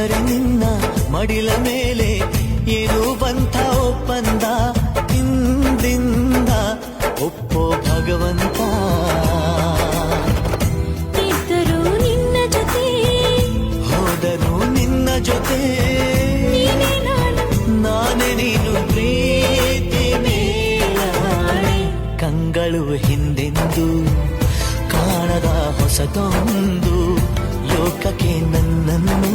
ಬಿಟ್ಟರೆ ನಿನ್ನ ಮಡಿಲ ಮೇಲೆ ಇರುವಂಥ ಒಪ್ಪಂದ ಹಿಂದಿಂದ ಒಪ್ಪೋ ಭಗವಂತ. ಇದ್ದರೂ ನಿನ್ನ ಜೊತೆ ಹೋದರೂ ನಿನ್ನ ಜೊತೆ ನೀನೇ ನಾನು ನಾನೇ ನೀನು ಪ್ರೀತಿ ಮೇಲಾಣೆ. ಕಂಗಳು ಹಿಂದೆಂದು ಕಾಣದ ಹೊಸತೊಂದು ಲೋಕಕ್ಕೆ ನನ್ನನ್ನು